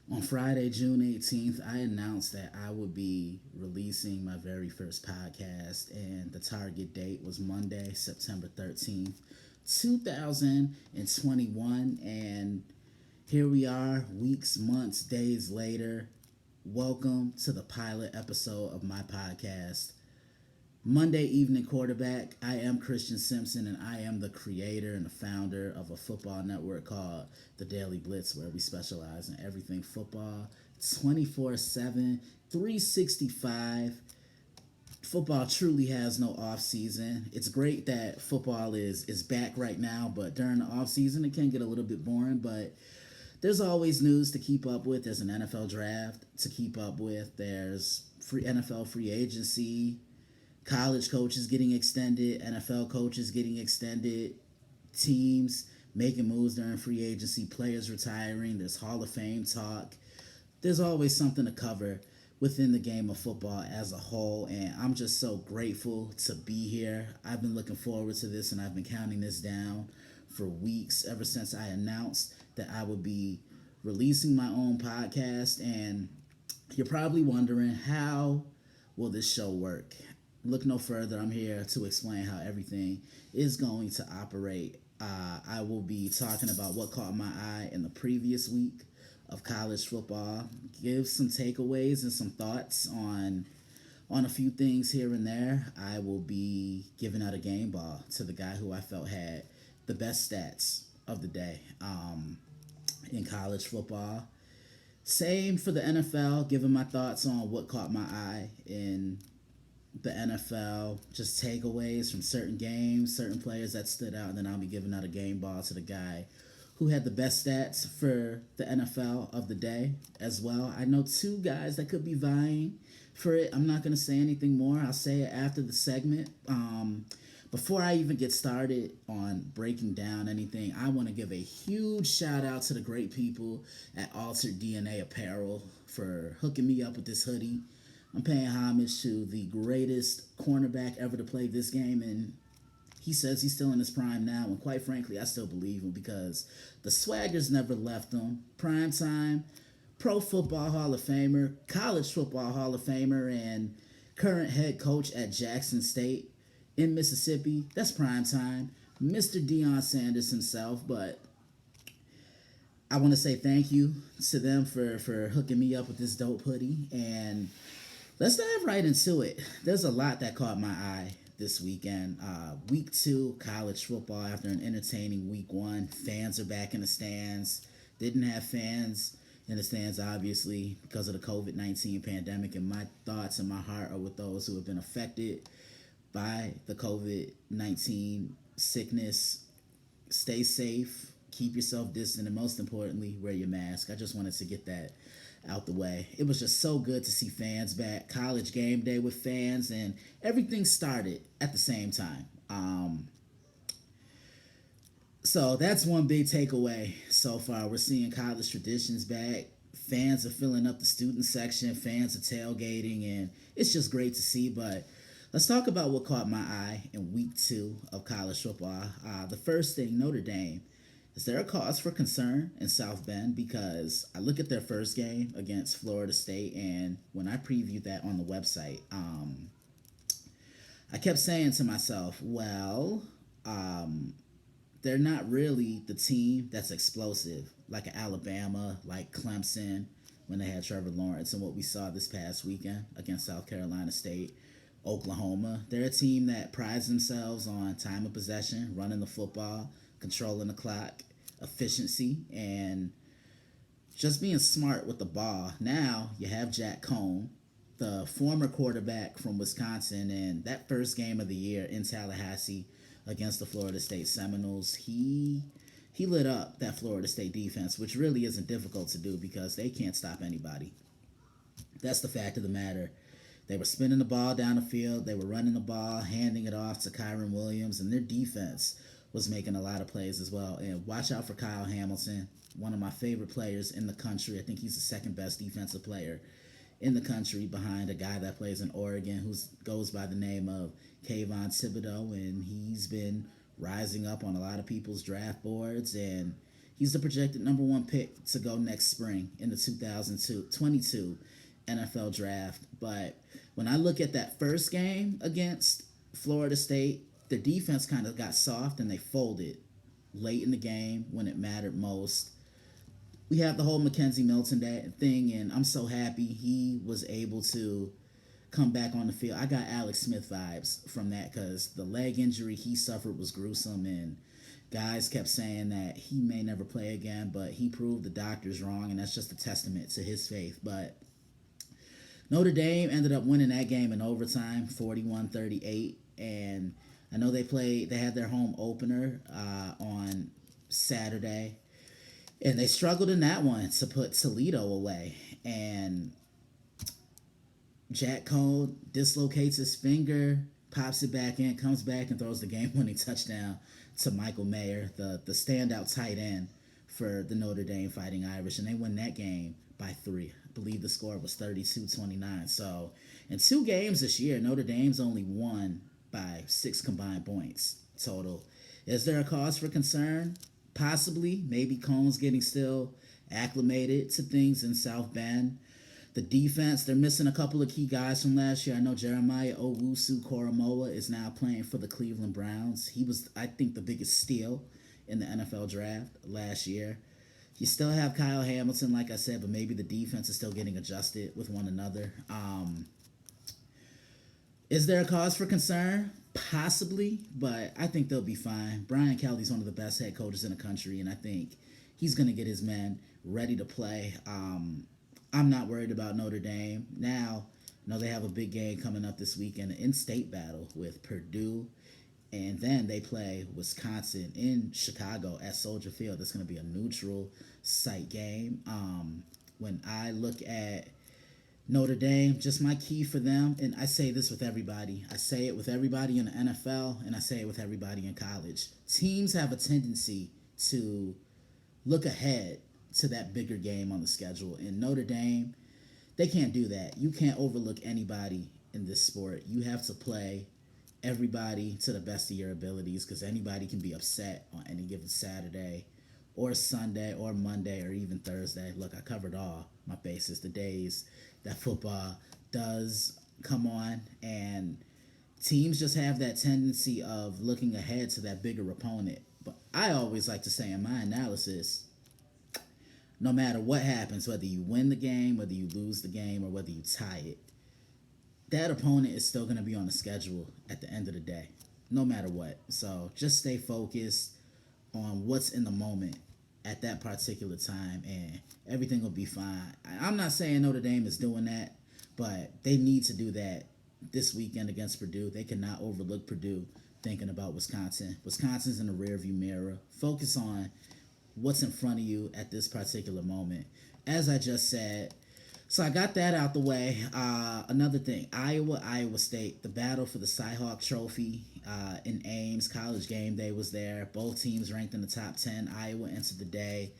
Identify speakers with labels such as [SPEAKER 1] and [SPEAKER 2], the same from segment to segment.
[SPEAKER 1] On Friday, June 18th, I announced that I would be releasing my very first podcast, and the target date was Monday, September 13th, 2021. And here we are, weeks, months, days later. Welcome to the pilot episode of my podcast, Monday Evening Quarterback. I am Christian Simpson, and I am the creator and the founder of a football network called The Daily Blitz, where we specialize in everything football 24/7, 365. Football truly has no off season. It's great that football is back right now, but during the off season it can get a little bit boring. But there's always news to keep up with. There's an NFL draft to keep up with. There's free NFL free agency, college coaches getting extended, NFL coaches getting extended, teams making moves during free agency, players retiring, there's Hall of Fame talk. There's always something to cover within the game of football as a whole, and I'm just so grateful to be here. I've been looking forward to this, and I've been counting this down for weeks, ever since I announced that I would be releasing my own podcast. And you're probably wondering, how will this show work? Look no further. I'm here to explain how everything is going to operate. I will be talking about what caught my eye in the previous week of college football, give some takeaways and some thoughts on a few things here and there. I will be giving out a game ball to the guy who I felt had the best stats of the day in college football. Same for the NFL, giving my thoughts on what caught my eye in the NFL, just takeaways from certain games, certain players that stood out, and then I'll be giving out a game ball to the guy who had the best stats for the NFL of the day as well. I know two guys that could be vying for it. I'm not going to say anything more. I'll say it after the segment. Before I even get started on breaking down anything, I want to give a huge shout out to the great people at Altered DNA Apparel for hooking me up with this hoodie. I'm paying homage to the greatest cornerback ever to play this game, and he says he's still in his prime now, and quite frankly, I still believe him because the swagger's never left him. Prime time, Pro Football Hall of Famer, College Football Hall of Famer, and current head coach at Jackson State in Mississippi. That's prime time. Mr. Deion Sanders himself. But I want to say thank you to them for hooking me up with this dope hoodie. And let's dive right into it. There's a lot that caught my eye this weekend. Week 2, college football, after an entertaining week 1. Fans are back in the stands. Didn't have fans in the stands, obviously, because of the COVID-19 pandemic. And my thoughts and my heart are with those who have been affected by the COVID-19 sickness. Stay safe, keep yourself distant, and most importantly, wear your mask. I just wanted to get that out the way. It was just so good to see fans back. College game day with fans, and everything started at the same time. So that's one big takeaway so far. We're seeing college traditions back. Fans are filling up the student section. Fans are tailgating, and it's just great to see. But let's talk about what caught my eye in week 2 of college football. The first thing, Notre Dame. Is there a cause for concern in South Bend? Because I look at their first game against Florida State, and when I previewed that on the website, I kept saying to myself, well, they're not really the team that's explosive, like Alabama, like Clemson, when they had Trevor Lawrence, and what we saw this past weekend against South Carolina State, Oklahoma. They're a team that prides themselves on time of possession, running the football, controlling the clock, efficiency, and just being smart with the ball. Now you have Jack Cohn, the former quarterback from Wisconsin, and that first game of the year in Tallahassee against the Florida State Seminoles, he lit up that Florida State defense, which really isn't difficult to do because they can't stop anybody. That's the fact of the matter. They were spinning the ball down the field. They were running the ball, handing it off to Kyron Williams, and their defense was making a lot of plays as well. And watch out for Kyle Hamilton, one of my favorite players in the country. I think he's the second best defensive player in the country behind a guy that plays in Oregon who goes by the name of Kayvon Thibodeau, and he's been rising up on a lot of people's draft boards. And He's the projected number one pick to go next spring in the 2022 NFL draft. But when I look at that first game against Florida State, the defense kind of got soft and they folded late in the game when it mattered most. We have the whole Mackenzie Milton thing, and I'm so happy he was able to come back on the field. I got Alex Smith vibes from that because the leg injury he suffered was gruesome, and guys kept saying that he may never play again, but he proved the doctors wrong, and that's just a testament to his faith. But Notre Dame ended up winning that game in overtime, 41-38, and I know they had their home opener on Saturday, and they struggled in that one to put Toledo away. And Jack Cole dislocates his finger, pops it back in, comes back and throws the game-winning touchdown to Michael Mayer, the standout tight end for the Notre Dame Fighting Irish, and they win that game by 3. I believe the score was 32-29. So in 2 games this year, Notre Dame's only won by 6 combined points total. Is there a cause for concern? Possibly. Maybe Cone's getting still acclimated to things in South Bend. The defense, they're missing a couple of key guys from last year. I know Jeremiah Owusu-Koramoah is now playing for the Cleveland Browns. He was, I think, the biggest steal in the NFL draft last year. You still have Kyle Hamilton, like I said, but maybe the defense is still getting adjusted with one another. Is there a cause for concern? Possibly, but I think they'll be fine. Brian Kelly's one of the best head coaches in the country, and I think he's going to get his men ready to play. I'm not worried about Notre Dame. Now, they have a big game coming up this weekend, an in-state battle with Purdue, and then they play Wisconsin in Chicago at Soldier Field. That's going to be a neutral site game. When I look at Notre Dame, just my key for them, and I say this with everybody. I say it with everybody in the NFL, and I say it with everybody in college. Teams have a tendency to look ahead to that bigger game on the schedule. And Notre Dame, they can't do that. You can't overlook anybody in this sport. You have to play everybody to the best of your abilities because anybody can be upset on any given Saturday or Sunday or Monday or even Thursday. Look, I covered all my bases, the days that football does come on, and teams just have that tendency of looking ahead to that bigger opponent. But I always like to say in my analysis, no matter what happens, whether you win the game, whether you lose the game, or whether you tie it, that opponent is still going to be on the schedule at the end of the day, no matter what. So just stay focused on what's in the moment at that particular time, and everything will be fine. I'm not saying Notre Dame is doing that, but they need to do that this weekend against Purdue. They cannot overlook Purdue thinking about Wisconsin. Wisconsin's in the rearview mirror. Focus on what's in front of you at this particular moment. As I just said, so I got that out the way. Another thing, Iowa State, the battle for the Cy-Hawk Trophy in Ames. College game day was there. Both teams ranked in the top 10. Iowa entered the day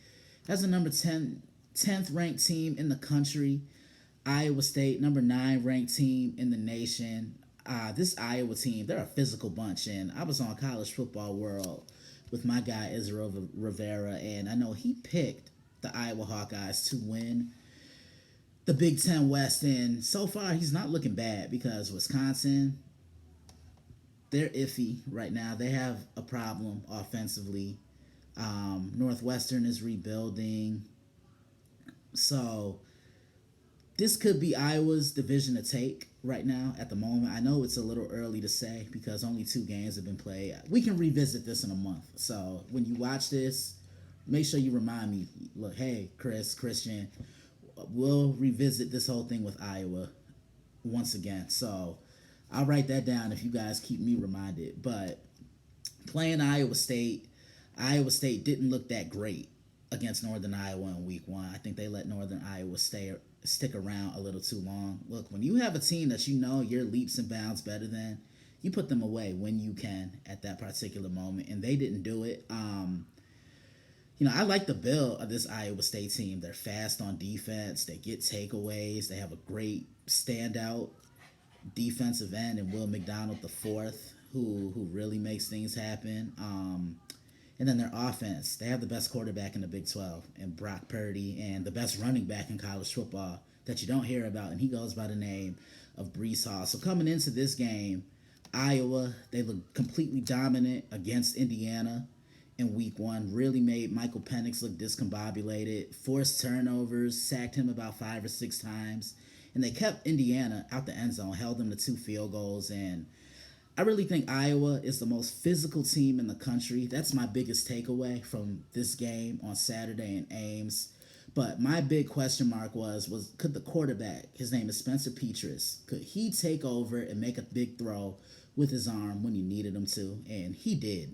[SPEAKER 1] as the number 10th ranked team in the country. Iowa State, number 9 ranked team in the nation. This Iowa team, they're a physical bunch, and I was on College Football World with my guy Israel Rivera, and I know he picked the Iowa Hawkeyes to win the Big Ten West, and so far he's not looking bad because Wisconsin, they're iffy right now. They have a problem offensively. Northwestern is rebuilding. So this could be Iowa's division to take right now at the moment. I know it's a little early to say because only 2 games have been played. We can revisit this in a month. So when you watch this, make sure you remind me, look, hey, Christian, we'll revisit this whole thing with Iowa once again. So I'll write that down if you guys keep me reminded. But playing Iowa State didn't look that great against Northern Iowa in week 1. I think they let Northern Iowa stick around a little too long. Look, when you have a team that you know you're leaps and bounds better than, you put them away when you can at that particular moment, and they didn't do it. I like the build of this Iowa State team. They're fast on defense. They get takeaways. They have a great standout defensive end in Will McDonald IV, who really makes things happen. And then their offense, they have the best quarterback in the Big 12, and Brock Purdy, and the best running back in college football that you don't hear about, and he goes by the name of Brees Hall. So coming into this game, Iowa, they look completely dominant against Indiana in week one. Really made Michael Penix look discombobulated, forced turnovers, sacked him about 5 or 6 times, and they kept Indiana out the end zone, held them to 2 field goals. And I really think Iowa is the most physical team in the country. That's my biggest takeaway from this game on Saturday in Ames. But my big question mark was could the quarterback, his name is Spencer Petras, could he take over and make a big throw with his arm when you needed him to? And he did.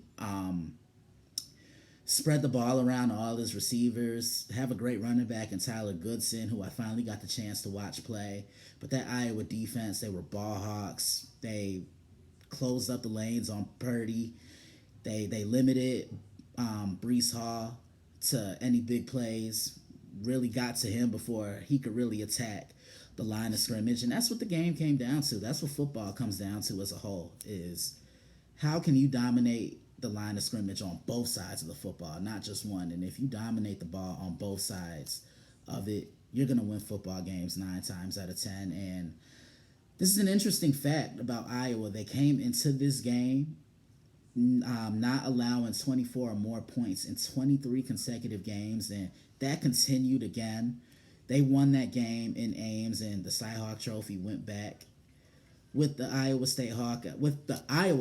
[SPEAKER 1] Spread the ball around to all his receivers, have a great running back in Tyler Goodson, who I finally got the chance to watch play. But that Iowa defense, they were ball hawks. They closed up the lanes on Purdy. They limited Brees Hall to any big plays, really got to him before he could really attack the line of scrimmage. And that's what the game came down to. That's what football comes down to as a whole, is how can you dominate the line of scrimmage on both sides of the football, not just one. And if you dominate the ball on both sides of it, you're going to win football games 9 times out of 10. And this is an interesting fact about Iowa. They came into this game not allowing 24 or more points in 23 consecutive games, and that continued again. They won that game in Ames, and the Cy-Hawk Trophy went back with the Iowa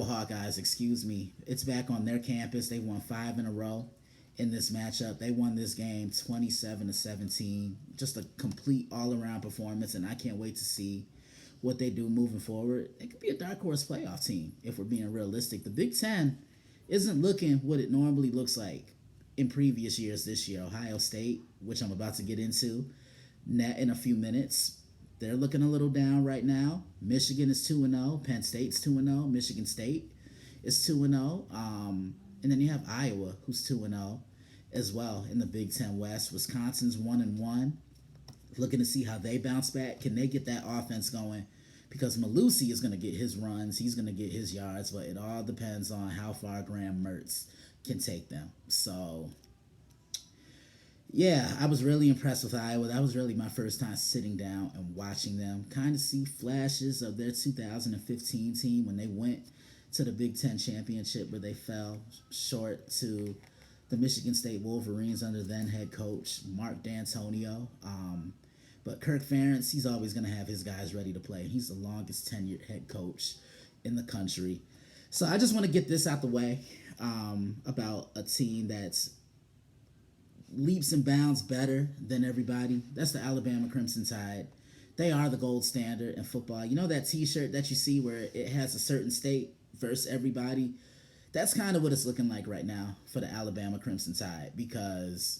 [SPEAKER 1] Hawkeyes, excuse me. It's back on their campus. They won 5 in a row in this matchup. They won this game 27-17. Just a complete all-around performance, and I can't wait to see what they do moving forward. It could be a dark horse playoff team if we're being realistic. The Big Ten isn't looking what it normally looks like in previous years this year. Ohio State, which I'm about to get into in a few minutes, they're looking a little down right now. Michigan is 2-0. Penn State's 2-0. Michigan State is 2-0. And then you have Iowa, who's 2-0 as well in the Big Ten West. Wisconsin's 1-1. Looking to see how they bounce back. Can they get that offense going? Because Malusi is going to get his runs. He's going to get his yards. But it all depends on how far Graham Mertz can take them. So yeah, I was really impressed with Iowa. That was really my first time sitting down and watching them. Kind of see flashes of their 2015 team when they went to the Big Ten Championship, where they fell short to the Michigan State Wolverines under then head coach Mark D'Antonio. But Kirk Ferentz, he's always going to have his guys ready to play. He's the longest tenured head coach in the country. So I just want to get this out the way about a team that's leaps and bounds better than everybody. That's the Alabama Crimson Tide. They are the gold standard in football. You know that t-shirt that you see where it has a certain state versus everybody? That's kind of what it's looking like right now for the Alabama Crimson Tide, because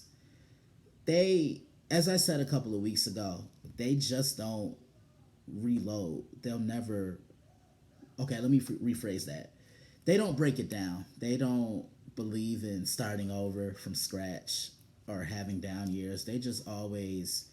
[SPEAKER 1] they, as I said a couple of weeks ago, they just don't reload. They'll never... Okay, let me rephrase that. They don't break it down. They don't believe in starting over from scratch or having down years. They just always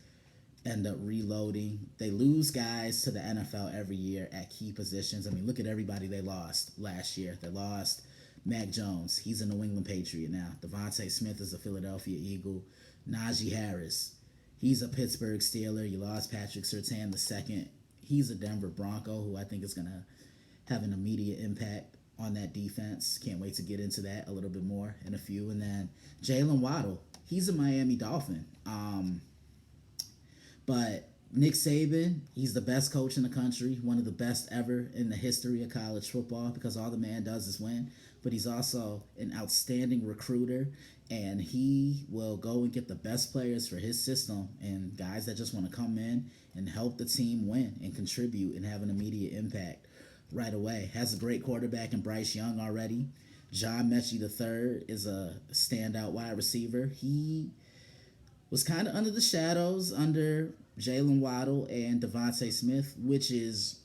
[SPEAKER 1] end up reloading. They lose guys to the NFL every year at key positions. I mean, look at everybody they lost last year. They lost Mac Jones. He's a New England Patriot now. Devontae Smith is a Philadelphia Eagle. Najee Harris, he's a Pittsburgh Steeler. You lost Patrick Surtain II. He's a Denver Bronco, who I think is going to have an immediate impact on that defense. Can't wait to get into that a little bit more in a few. And then Jalen Waddle, he's a Miami Dolphin. But Nick Saban, he's the best coach in the country, one of the best ever in the history of college football, because all the man does is win. But he's also an outstanding recruiter, and he will go and get the best players for his system and guys that just want to come in and help the team win and contribute and have an immediate impact right away. Has a great quarterback in Bryce Young already. John Mechie III is a standout wide receiver. He was kind of under the shadows under Jalen Waddle and Devontae Smith, which is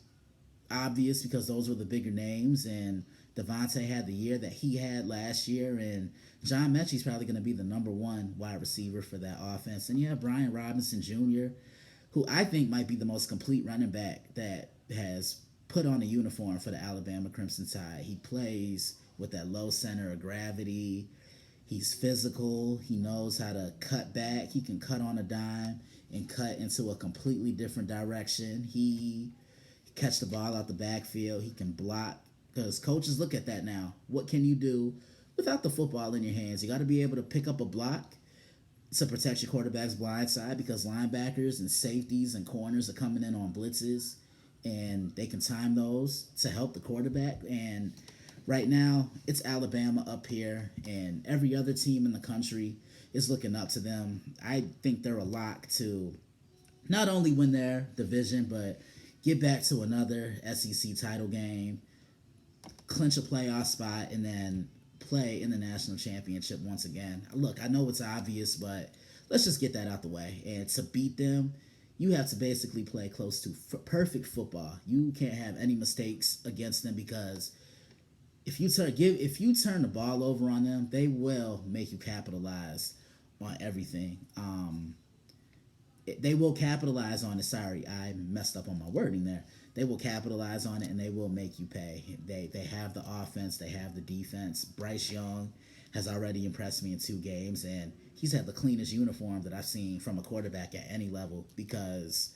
[SPEAKER 1] obvious because those were the bigger names, and Devontae had the year that he had last year, and John Mechie's probably going to be the number one wide receiver for that offense. And you have Brian Robinson Jr., who I think might be the most complete running back that has put on a uniform for the Alabama Crimson Tide. He plays with that low center of gravity. He's physical. He knows how to cut back. He can cut on a dime and cut into a completely different direction. He catch the ball out the backfield. He can block because coaches look at that now. What can you do without the football in your hands? You got to be able to pick up a block to protect your quarterback's blind side because linebackers and safeties and corners are coming in on blitzes and they can time those to help the quarterback. And right now, it's Alabama up here, and every other team in the country is looking up to them. I think they're a lock to not only win their division, but get back to another SEC title game, clinch a playoff spot, and then play in the national championship once again. Look, I know it's obvious, but let's just get that out the way. And to beat them, you have to basically play close to perfect football. You can't have any mistakes against them because if you turn the ball over on them, they will make you capitalize on everything. They will capitalize on it. Sorry, I messed up on my wording there. They will capitalize on it and they will make you pay. They have the offense, they have the defense. Bryce Young has already impressed me in 2 games, and he's had the cleanest uniform that I've seen from a quarterback at any level because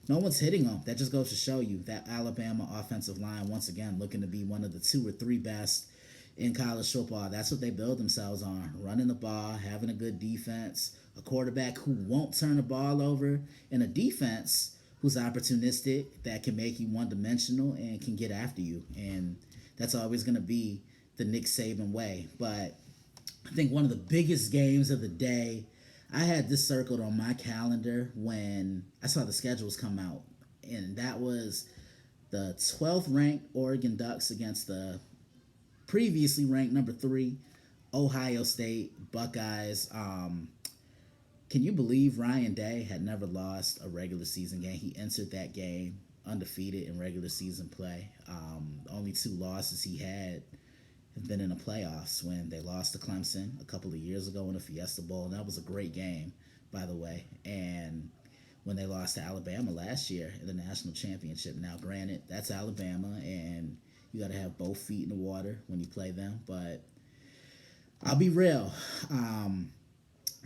[SPEAKER 1] no one's hitting him. That just goes to show you that Alabama offensive line, once again, looking to be one of the 2 or 3 best in college football. That's what they build themselves on, running the ball, having a good defense, a quarterback who won't turn the ball over, and a defense who's opportunistic that can make you one-dimensional and can get after you. And that's always going to be the Nick Saban way. But I think one of the biggest games of the day, I had this circled on my calendar when I saw the schedules come out, and that was the 12th ranked Oregon Ducks against the previously ranked number 3 Ohio State Buckeyes. Can you believe Ryan Day had never lost a regular season game? He entered that game undefeated in regular season play. The only 2 losses he had have been in the playoffs when they lost to Clemson a couple of years ago in the Fiesta Bowl, and that was a great game, by the way. And when they lost to Alabama last year in the national championship. Now, granted, that's Alabama, and you got to have both feet in the water when you play them. But I'll be real.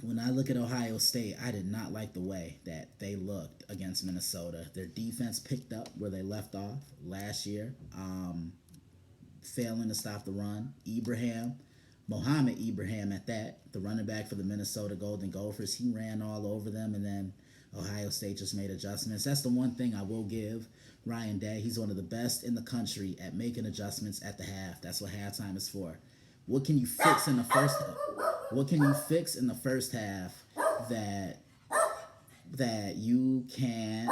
[SPEAKER 1] When I look at Ohio State, I did not like the way that they looked against Minnesota. Their defense picked up where they left off last year, failing to stop the run. Mohamed Ibrahim at that, the running back for the Minnesota Golden Gophers, he ran all over them, and then Ohio State just made adjustments. That's the one thing I will give Ryan Day. He's one of the best in the country at making adjustments at the half. That's what halftime is for. What can you fix in the first? What can you fix in the first half that you can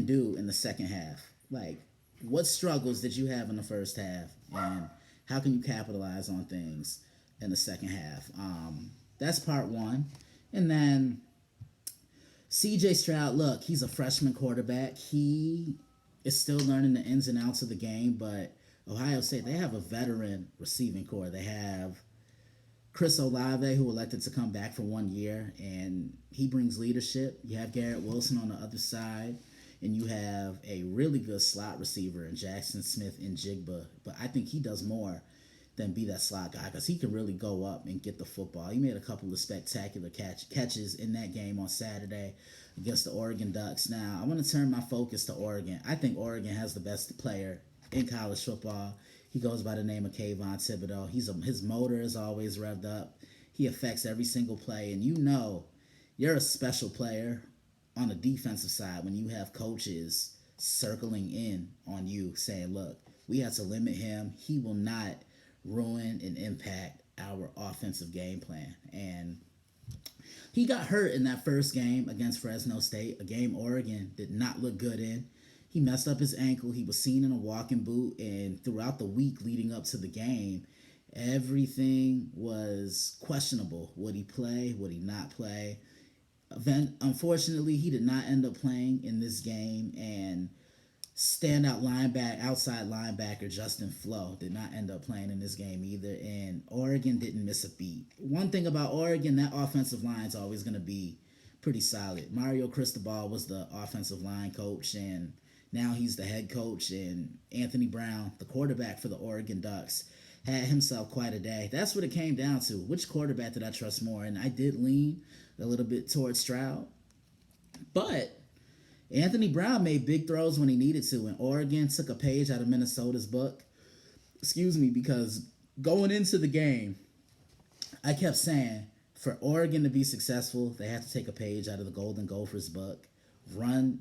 [SPEAKER 1] do in the second half? Like, what struggles did you have in the first half, and how can you capitalize on things in the second half? That's part one. And then CJ Stroud, look, he's a freshman quarterback. He is still learning the ins and outs of the game, but Ohio State, they have a veteran receiving core. They have Chris Olave, who elected to come back for 1 year, and he brings leadership. You have Garrett Wilson on the other side, and you have a really good slot receiver in Jackson Smith-Njigba. But I think he does more than be that slot guy because he can really go up and get the football. He made a couple of spectacular catches in that game on Saturday against the Oregon Ducks. Now, I want to turn my focus to Oregon. I think Oregon has the best player in college football. He goes by the name of Kayvon Thibodeau. His motor is always revved up. He affects every single play, and you know you're a special player on the defensive side when you have coaches circling in on you saying, look, we have to limit him. He will not ruin and impact our offensive game plan. And he got hurt in that first game against Fresno State, a game Oregon did not look good in. He messed up his ankle. He was seen in a walking boot, and throughout the week leading up to the game, everything was questionable. Would he play? Would he not play? Unfortunately, he did not end up playing in this game, and outside linebacker Justin Flo did not end up playing in this game either, and Oregon didn't miss a beat. One thing about Oregon, that offensive line is always going to be pretty solid. Mario Cristobal was the offensive line coach, and now he's the head coach, and Anthony Brown, the quarterback for the Oregon Ducks, had himself quite a day. That's what it came down to. Which quarterback did I trust more? And I did lean a little bit towards Stroud. But Anthony Brown made big throws when he needed to, and Oregon took a page out of Minnesota's book. Excuse me, because going into the game, I kept saying for Oregon to be successful, they have to take a page out of the Golden Gophers book, run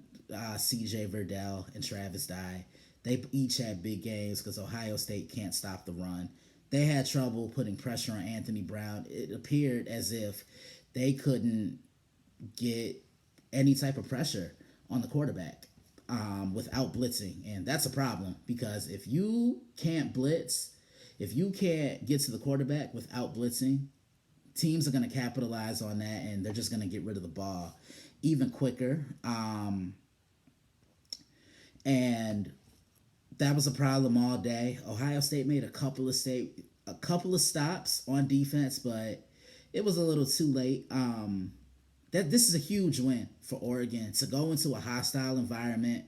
[SPEAKER 1] C.J. Verdell and Travis Dye. They each had big games because Ohio State can't stop the run. They had trouble putting pressure on Anthony Brown. It appeared as if they couldn't get any type of pressure on the quarterback without blitzing. And that's a problem because if you can't blitz, if you can't get to the quarterback without blitzing, teams are going to capitalize on that and they're just going to get rid of the ball even quicker. And that was a problem all day. Ohio State made a couple of stops on defense, but it was a little too late. This is a huge win for Oregon to go into a hostile environment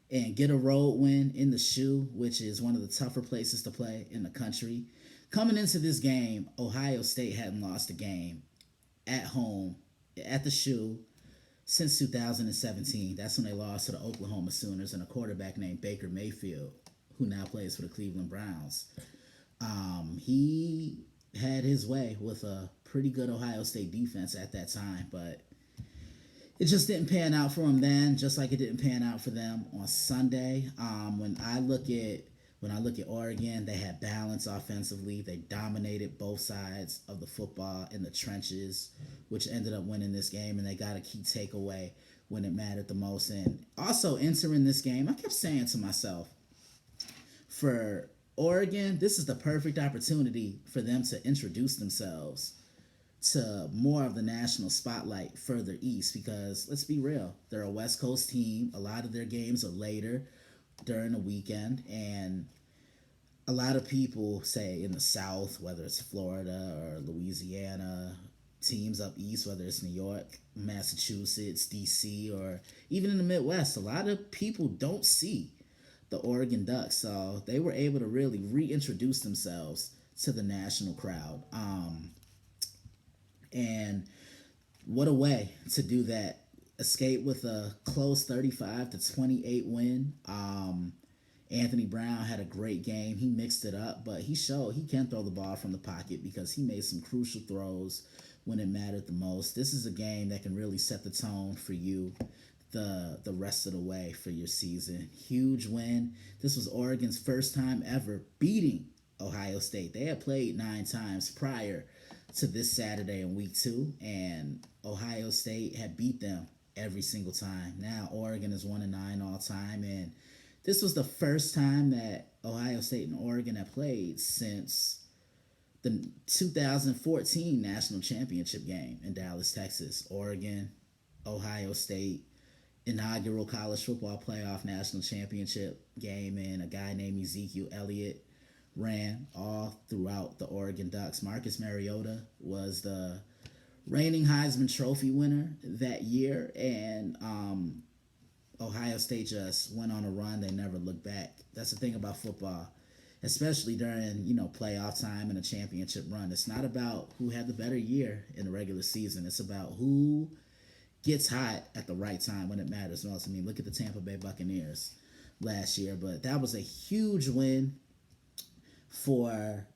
[SPEAKER 1] and get a road win in the shoe, which is one of the tougher places to play in the country. Coming into this game, Ohio State hadn't lost a game at home at the shoe since 2017. That's when they lost to the Oklahoma Sooners and a quarterback named Baker Mayfield, who now plays for the Cleveland Browns. He had his way with a pretty good Ohio State defense at that time, but it just didn't pan out for him then, just like it didn't pan out for them on Sunday. When I look at Oregon, they had balance offensively. They dominated both sides of the football in the trenches, which ended up winning this game, and they got a key takeaway when it mattered the most. And also entering this game, I kept saying to myself, for Oregon, this is the perfect opportunity for them to introduce themselves to more of the national spotlight further east because, let's be real, they're a West Coast team. A lot of their games are later during the weekend, and a lot of people say in the South, whether it's Florida or Louisiana, teams up east, whether it's New York, Massachusetts, DC, or even in the Midwest, a lot of people don't see the Oregon Ducks, so they were able to really reintroduce themselves to the national crowd. And what a way to do that. Escape with a close 35-28 win. Anthony Brown had a great game. He mixed it up, but he showed he can throw the ball from the pocket because he made some crucial throws when it mattered the most. This is a game that can really set the tone for you the rest of the way for your season. Huge win. This was Oregon's first time ever beating Ohio State. They had played 9 times prior to this Saturday in week 2, and Ohio State had beat them every single time. Now Oregon is 1-9 all time, and this was the first time that Ohio State and Oregon have played since the 2014 national championship game in Dallas, Texas. Oregon, Ohio State, inaugural college football playoff national championship game, and a guy named Ezekiel Elliott ran all throughout the Oregon Ducks. Marcus Mariota was the reigning Heisman Trophy winner that year, and Ohio State just went on a run. They never looked back. That's the thing about football, especially during playoff time and a championship run. It's not about who had the better year in the regular season. It's about who gets hot at the right time when it matters most. I mean, look at the Tampa Bay Buccaneers last year, but that was a huge win for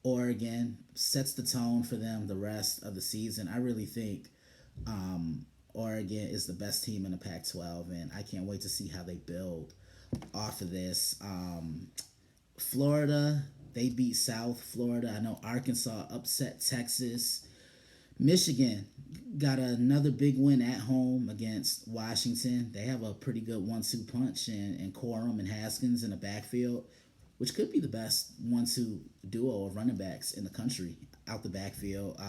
[SPEAKER 1] Oregon. Sets the tone for them the rest of the season. I really think Oregon is the best team in the Pac-12, and I can't wait to see how they build off of this. Florida, they beat South Florida. I know Arkansas upset Texas. Michigan got another big win at home against Washington. They have a pretty good 1-2 punch in Corum and Haskins in the backfield, which could be the best 1-2 duo of running backs in the country out the backfield.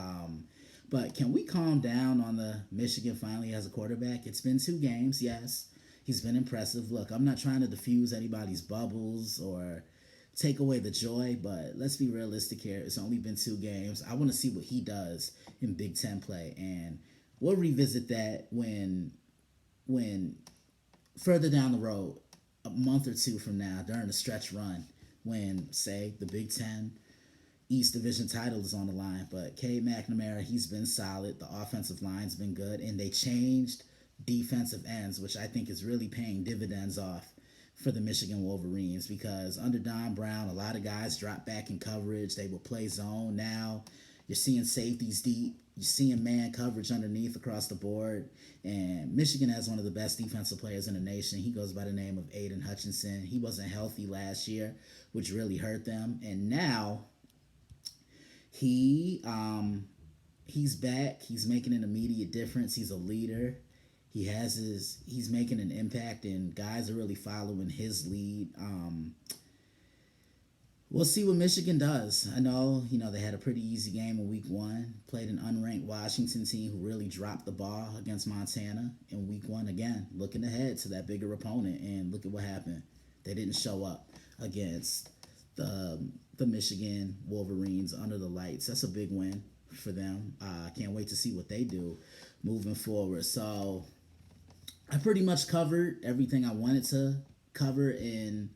[SPEAKER 1] But can we calm down on the Michigan finally has a quarterback? It's been 2 games, yes. He's been impressive. Look, I'm not trying to diffuse anybody's bubbles or take away the joy, but let's be realistic here. It's only been 2 games. I want to see what he does in Big Ten play, and we'll revisit that when further down the road, a month or 2 from now, during the stretch run when, say, the Big Ten East Division title is on the line. But Cade McNamara, he's been solid. The offensive line's been good. And they changed defensive ends, which I think is really paying dividends off for the Michigan Wolverines, because under Don Brown, a lot of guys drop back in coverage. They will play zone. Now you're seeing safeties deep. You're seeing man coverage underneath across the board. And Michigan has one of the best defensive players in the nation. He goes by the name of Aiden Hutchinson. He wasn't healthy last year, which really hurt them. And now he's back. He's making an immediate difference. He's a leader. He's making an impact, and guys are really following his lead. We'll see what Michigan does. I know, they had a pretty easy game in week 1. Played an unranked Washington team who really dropped the ball against Montana in week 1. Again, looking ahead to that bigger opponent, and look at what happened. They didn't show up against the Michigan Wolverines under the lights. That's a big win for them. I can't wait to see what they do moving forward. So I pretty much covered everything I wanted to cover in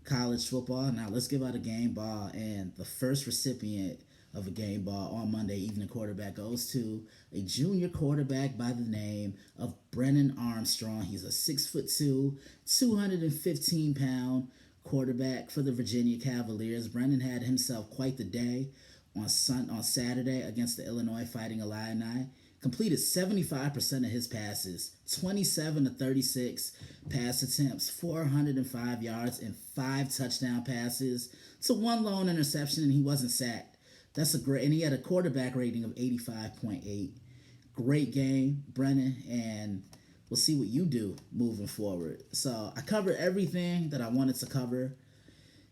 [SPEAKER 1] college football. Now let's give out a game ball, and the first recipient of a game ball on Monday evening quarterback goes to a junior quarterback by the name of Brennan Armstrong. He's a 6'2", 215-pound quarterback for the Virginia Cavaliers. Brennan had himself quite the day on Saturday against the Illinois Fighting Illini. Completed 75% of his passes, 27 to 36 pass attempts, 405 yards, and 5 touchdown passes to 1 lone interception, and he wasn't sacked. That's and he had a quarterback rating of 85.8. Great game, Brennan, and we'll see what you do moving forward. So I covered everything that I wanted to cover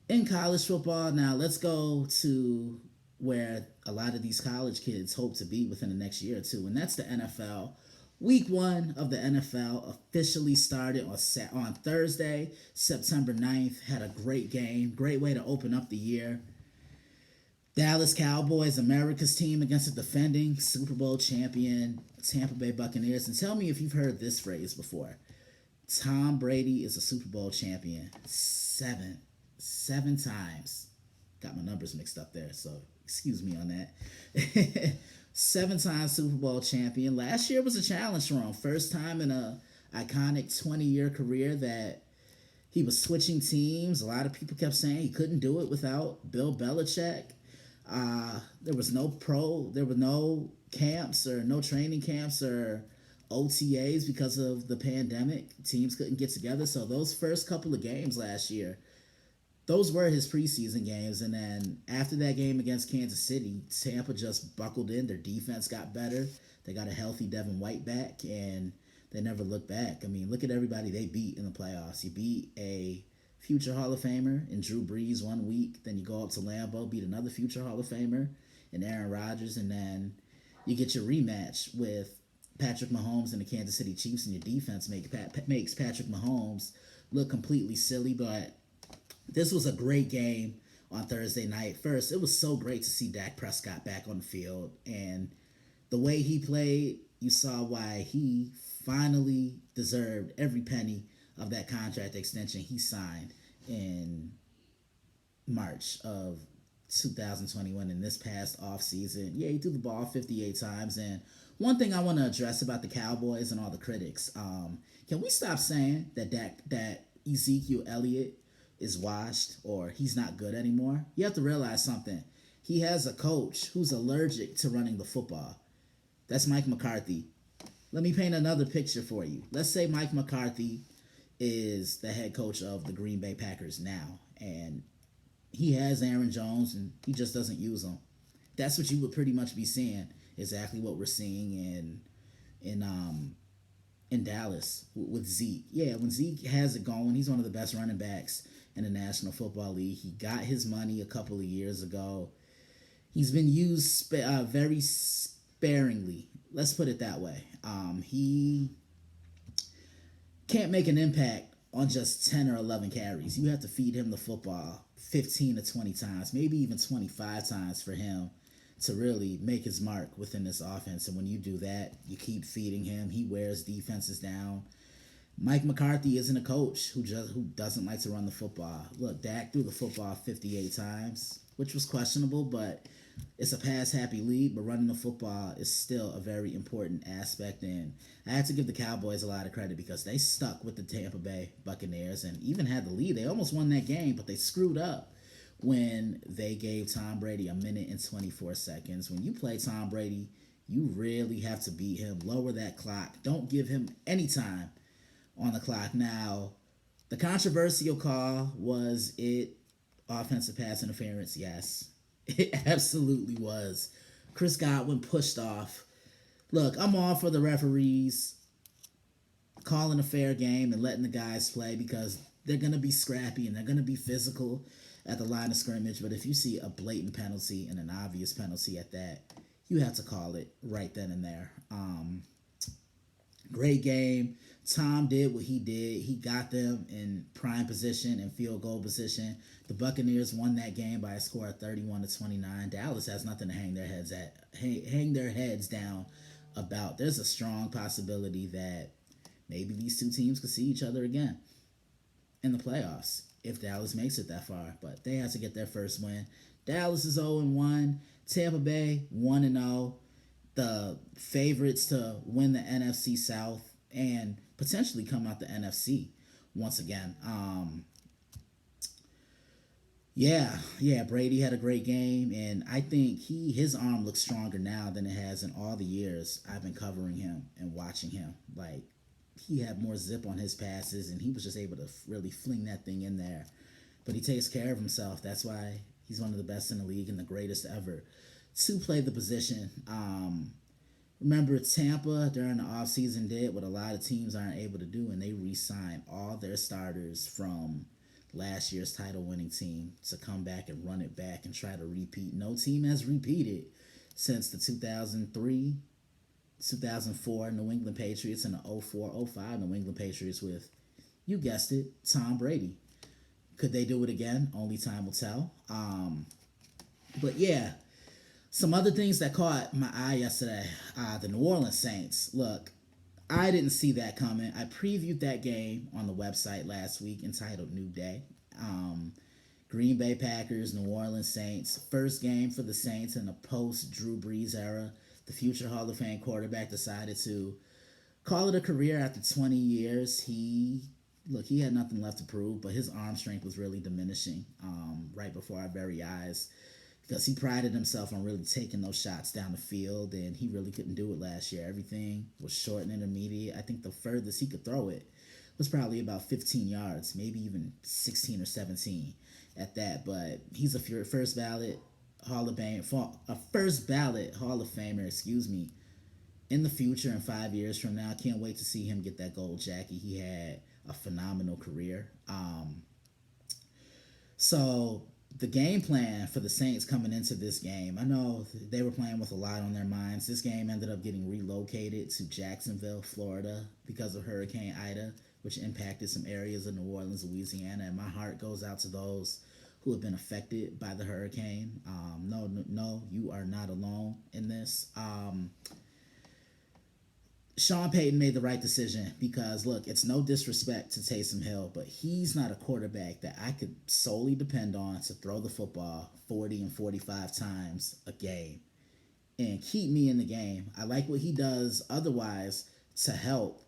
[SPEAKER 1] in college football. Now let's go to where a lot of these college kids hope to be within the next year or two, and that's the NFL. Week 1 of the NFL officially started on Thursday, September 9th. Had a great game, great way to open up the year. Dallas Cowboys, America's team, against the defending Super Bowl champion Tampa Bay Buccaneers. And tell me if you've heard this phrase before. Tom Brady is a Super Bowl champion 7 times. Got my numbers mixed up there, so excuse me on that. 7-time Super Bowl champion. Last year was a challenge for him. First time in a iconic 20-year career that he was switching teams. A lot of people kept saying he couldn't do it without Bill Belichick. There were no camps or no training camps or OTAs because of the pandemic. Teams couldn't get together. So those first couple of games last year, those were his preseason games. And then after that game against Kansas City, Tampa just buckled in. Their defense got better. They got a healthy Devin White back, and they never looked back. I mean, look at everybody they beat in the playoffs. You beat a future Hall of Famer in Drew Brees 1 week. Then you go up to Lambeau, beat another future Hall of Famer in Aaron Rodgers. And then you get your rematch with Patrick Mahomes and the Kansas City Chiefs, and your defense makes Patrick Mahomes look completely silly. But this was a great game on Thursday night. First, it was so great to see Dak Prescott back on the field. And the way he played, you saw why he finally deserved every penny of that contract extension he signed in March of 2021 in this past offseason. Yeah, he threw the ball 58 times. And one thing I want to address about the Cowboys and all the critics, can we stop saying that Ezekiel Elliott is washed or he's not good anymore? You have to realize something. He has a coach who's allergic to running the football. That's Mike McCarthy. Let me paint another picture for you. Let's say Mike McCarthy is the head coach of the Green Bay Packers now, and he has Aaron Jones, and he just doesn't use him. That's what you would pretty much be seeing. Exactly what we're seeing in Dallas with Zeke. Yeah, when Zeke has it going, he's one of the best running backs in the National Football League. He got his money a couple of years ago. He's been used very sparingly. Let's put it that way. He can't make an impact on just 10 or 11 carries. You have to feed him the football 15 to 20 times, maybe even 25 times for him to really make his mark within this offense. And when you do that, you keep feeding him. He wears defenses down. Mike McCarthy isn't a coach who doesn't like to run the football. Look, Dak threw the football 58 times, which was questionable, but it's a pass happy league, but running the football is still a very important aspect. And I had to give the Cowboys a lot of credit because they stuck with the Tampa Bay Buccaneers and even had the lead. They almost won that game, but they screwed up when they gave Tom Brady a minute and 24 seconds. When you play Tom Brady, you really have to beat him. Lower that clock. Don't give him any time on the clock. Now, the controversial call, was it offensive pass interference? Yes, it absolutely was. Chris Godwin pushed off. Look, I'm all for the referees calling a fair game and letting the guys play because they're going to be scrappy and they're going to be physical at the line of scrimmage. But if you see a blatant penalty and an obvious penalty at that, you have to call it right then and there. Great game. Tom did what he did. He got them in prime position and field goal position. The Buccaneers won that game by a score of 31-29. Dallas has nothing to hang their heads down about. There's a strong possibility that maybe these two teams could see each other again in the playoffs if Dallas makes it that far. But they have to get their first win. Dallas is 0-1. Tampa Bay 1-0. The favorites to win the NFC South and potentially come out the NFC once again. Brady had a great game, and I think his arm looks stronger now than it has in all the years I've been covering him and watching him. Like, he had more zip on his passes, and he was just able to really fling that thing in there. But he takes care of himself. That's why he's one of the best in the league and the greatest ever to play the position. Remember, Tampa during the offseason did what a lot of teams aren't able to do, and they re-signed all their starters from last year's title-winning team to come back and run it back and try to repeat. No team has repeated since the 2003, 2004 New England Patriots and the 04-05 New England Patriots with, you guessed it, Tom Brady. Could they do it again? Only time will tell. But yeah, some other things that caught my eye yesterday. The New Orleans Saints. Look, I didn't see that coming. I previewed that game on the website last week entitled New Day. Green Bay Packers, New Orleans Saints. First game for the Saints in the post-Drew Brees era. The future Hall of Fame quarterback decided to call it a career after 20 years. He had nothing left to prove, but his arm strength was really diminishing right before our very eyes because he prided himself on really taking those shots down the field, and he really couldn't do it last year. Everything was short and intermediate. I think the furthest he could throw it was probably about 15 yards, maybe even 16 or 17 at that. But he's a first ballot Hall of Famer, in the future in 5 years from now. I can't wait to see him get that gold jacket. He had a phenomenal career. So the game plan for the Saints coming into this game, I know they were playing with a lot on their minds. This game ended up getting relocated to Jacksonville, Florida because of Hurricane Ida, which impacted some areas of New Orleans, Louisiana. And my heart goes out to those who have been affected by the hurricane. No, you are not alone in this. Sean Payton made the right decision because, look, it's no disrespect to Taysom Hill, but he's not a quarterback that I could solely depend on to throw the football 40 and 45 times a game and keep me in the game. I like what he does otherwise to help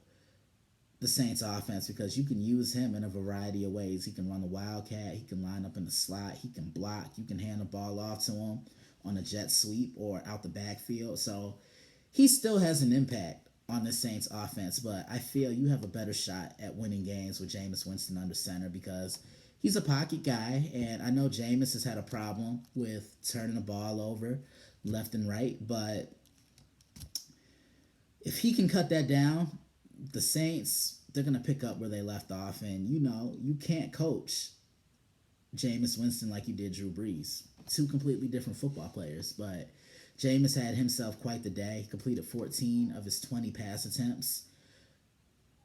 [SPEAKER 1] the Saints offense because you can use him in a variety of ways. He can run the wildcat, he can line up in the slot, he can block, you can hand the ball off to him on a jet sweep or out the backfield. So he still has an impact on the Saints offense, but I feel you have a better shot at winning games with Jameis Winston under center because he's a pocket guy, and I know Jameis has had a problem with turning the ball over left and right, but if he can cut that down, the Saints, they're going to pick up where they left off, and you can't coach Jameis Winston like you did Drew Brees. Two completely different football players, but Jameis had himself quite the day. He completed 14 of his 20 pass attempts,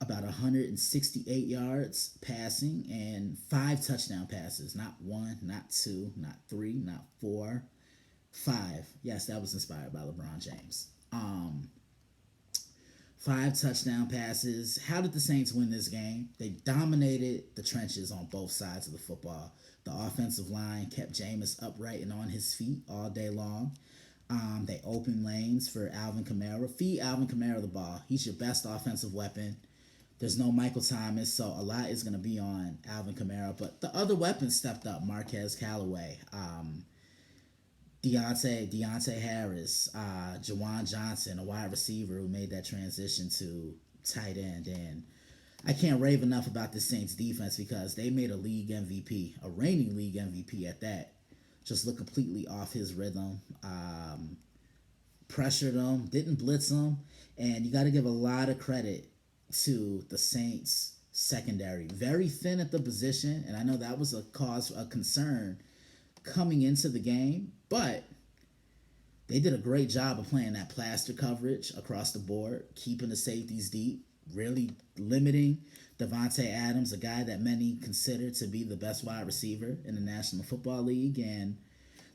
[SPEAKER 1] about 168 yards passing, and 5 touchdown passes. Not 1, not 2, not 3, not 4, 5. Yes, that was inspired by LeBron James. 5 touchdown passes. How did the Saints win this game? They dominated the trenches on both sides of the football. The offensive line kept Jameis upright and on his feet all day long. They opened lanes for Alvin Kamara. Feed Alvin Kamara the ball. He's your best offensive weapon. There's no Michael Thomas, so a lot is going to be on Alvin Kamara. But the other weapons stepped up. Marquez Callaway, Deontay Harris, Jawan Johnson, a wide receiver who made that transition to tight end. And I can't rave enough about the Saints defense because they made a league MVP, a reigning league MVP at that. Just looked completely off his rhythm. Pressured him, didn't blitz him. And you got to give a lot of credit to the Saints secondary. Very thin at the position, and I know that was a cause of concern coming into the game, but they did a great job of playing that plaster coverage across the board, keeping the safeties deep, really limiting Davante Adams, a guy that many consider to be the best wide receiver in the National Football League, and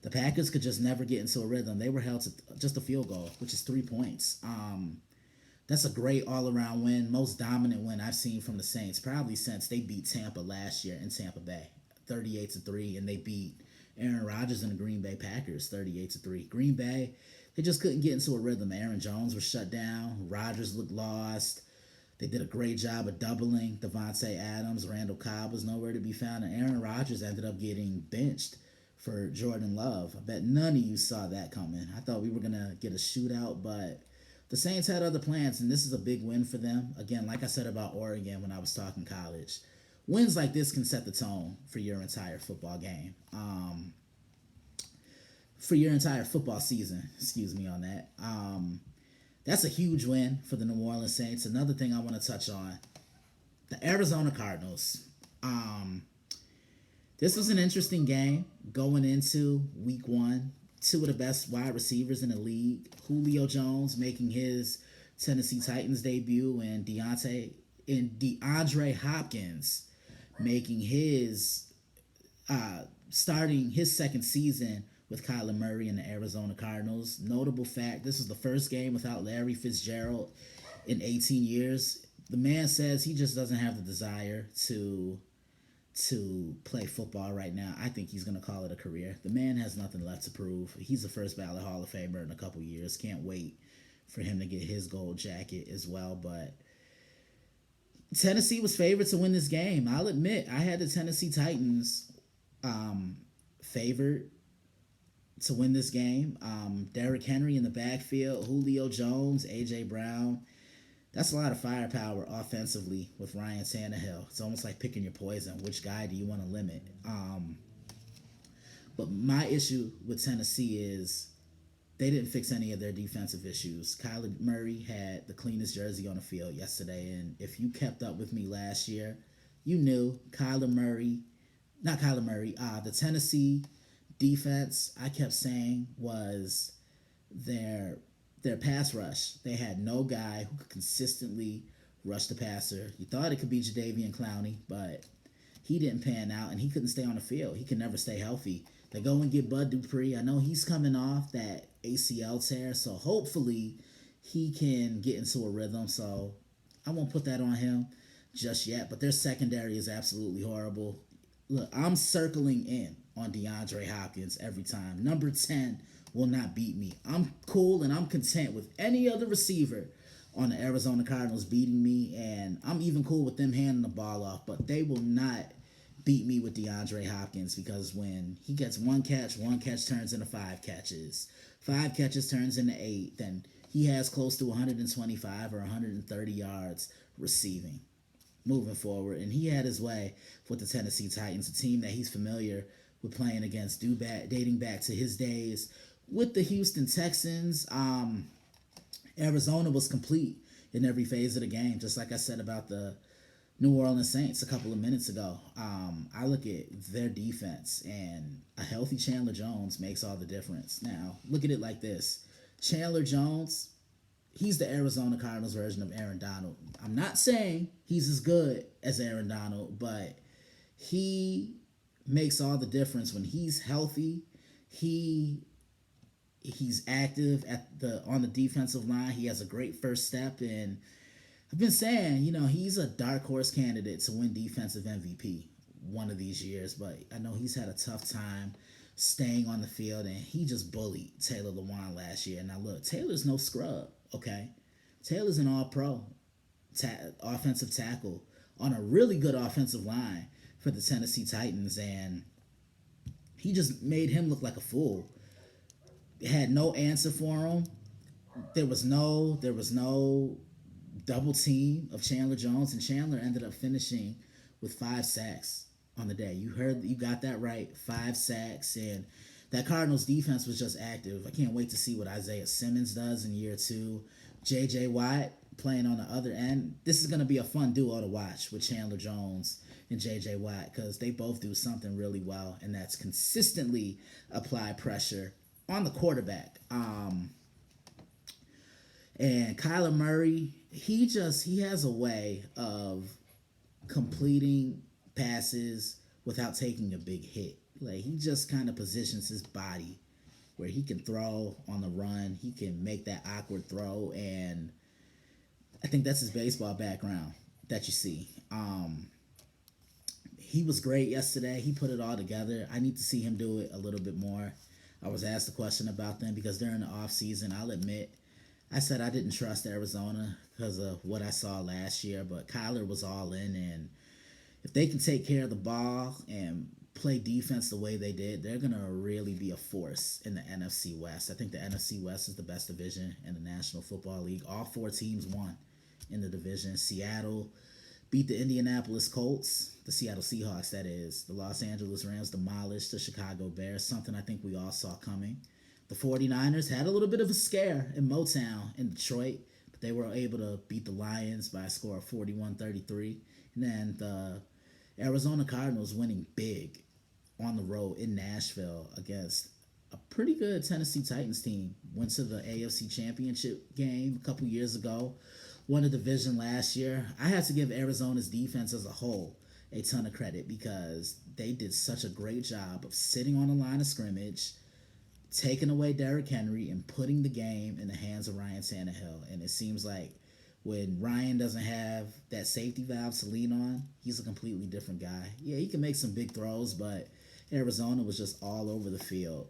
[SPEAKER 1] the Packers could just never get into a rhythm. They were held to just a field goal, which is 3 points. That's a great all-around win, most dominant win I've seen from the Saints, probably since they beat Tampa last year in Tampa Bay, 38-3, and they beat Aaron Rodgers and the Green Bay Packers, 38-3. Green Bay, they just couldn't get into a rhythm. Aaron Jones was shut down. Rodgers looked lost. They did a great job of doubling Davante Adams. Randall Cobb was nowhere to be found, and Aaron Rodgers ended up getting benched for Jordan Love. I bet none of you saw that coming. I thought we were going to get a shootout, but the Saints had other plans, and this is a big win for them. Again, like I said about Oregon when I was talking college, wins like this can set the tone for your entire football game. For your entire football season, excuse me on that. That's a huge win for the New Orleans Saints. Another thing I want to touch on, the Arizona Cardinals. This was an interesting game going into week 1. 2 of the best wide receivers in the league. Julio Jones making his Tennessee Titans debut, and DeAndre Hopkins making his starting his second season with Kyler Murray and the Arizona Cardinals. Notable fact, this is the first game without Larry Fitzgerald in 18 years. The man says he just doesn't have the desire to play football right now. I think he's going to call it a career. The man has nothing left to prove. He's a first ballot Hall of Famer in a couple years. Can't wait for him to get his gold jacket as well. But Tennessee was favored to win this game. I'll admit, I had the Tennessee Titans favored to win this game. Derrick Henry in the backfield, Julio Jones, A.J. Brown. That's a lot of firepower offensively with Ryan Tannehill. It's almost like picking your poison. Which guy do you want to limit? But my issue with Tennessee is they didn't fix any of their defensive issues. Kyler Murray had the cleanest jersey on the field yesterday, and if you kept up with me last year, you knew the Tennessee defense, I kept saying, was their pass rush. They had no guy who could consistently rush the passer. You thought it could be Jadeveon Clowney, but he didn't pan out, and he couldn't stay on the field. He could never stay healthy. They go and get Bud Dupree. I know he's coming off that ACL tear, so hopefully he can get into a rhythm. So I won't put that on him just yet, but their secondary is absolutely horrible. Look, I'm circling in on DeAndre Hopkins every time. Number 10 will not beat me. I'm cool and I'm content with any other receiver on the Arizona Cardinals beating me, and I'm even cool with them handing the ball off, but they will not beat me with DeAndre Hopkins, because when he gets one catch turns into 5 catches. 5 catches turns into 8, then he has close to 125 or 130 yards receiving moving forward, and he had his way with the Tennessee Titans, a team that he's familiar with playing against, dating back to his days with the Houston Texans. Arizona was complete in every phase of the game, just like I said about the New Orleans Saints a couple of minutes ago. I look at their defense, and a healthy Chandler Jones makes all the difference. Now, look at it like this. Chandler Jones, he's the Arizona Cardinals version of Aaron Donald. I'm not saying he's as good as Aaron Donald, but he makes all the difference when he's healthy. He's active on the defensive line. He has a great first step, and I've been saying, he's a dark horse candidate to win defensive MVP one of these years, but I know he's had a tough time staying on the field, and he just bullied Taylor Lewan last year. Now, look, Taylor's no scrub, okay? Taylor's an all pro offensive tackle on a really good offensive line for the Tennessee Titans, and he just made him look like a fool. Had no answer for him. There was no double team of Chandler Jones, and Chandler ended up finishing with 5 sacks on the day. You got that right, 5 sacks, and that Cardinals defense was just active. I can't wait to see what Isaiah Simmons does in year 2. J.J. Watt playing on the other end. This is going to be a fun duo to watch with Chandler Jones and J.J. Watt because they both do something really well, and that's consistently apply pressure on the quarterback. And Kyler Murray, he has a way of completing passes without taking a big hit. Like, he just kind of positions his body where he can throw on the run. He can make that awkward throw, and I think that's his baseball background that you see. He was great yesterday. He put it all together. I need to see him do it a little bit more. I was asked a question about them because during the offseason, I'll admit, I said I didn't trust Arizona because of what I saw last year, but Kyler was all in, and if they can take care of the ball and play defense the way they did, they're going to really be a force in the NFC West. I think the NFC West is the best division in the National Football League. All 4 teams won in the division. Seattle beat the Indianapolis Colts, the Seattle Seahawks, that is. The Los Angeles Rams demolished the Chicago Bears, something I think we all saw coming. The 49ers had a little bit of a scare in Motown in Detroit, but they were able to beat the Lions by a score of 41-33. And then the Arizona Cardinals winning big on the road in Nashville against a pretty good Tennessee Titans team. Went to the AFC Championship game a couple years ago. Won the division last year. I have to give Arizona's defense as a whole a ton of credit because they did such a great job of sitting on the line of scrimmage, taking away Derrick Henry, and putting the game in the hands of Ryan Tannehill. And it seems like when Ryan doesn't have that safety valve to lean on, he's a completely different guy. Yeah, he can make some big throws, but Arizona was just all over the field.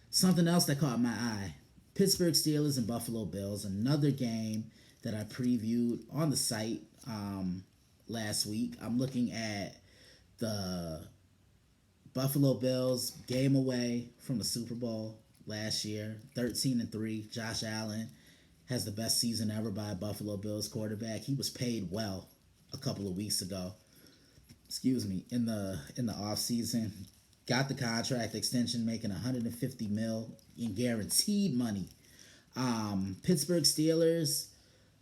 [SPEAKER 1] Something else that caught my eye, Pittsburgh Steelers and Buffalo Bills, another game that I previewed on the site last week. I'm looking at the Buffalo Bills game away from the Super Bowl last year, 13-3. Josh Allen has the best season ever by a Buffalo Bills quarterback. He was paid well a couple of weeks ago. In the offseason. Got the contract extension, making $150 million in guaranteed money. Pittsburgh Steelers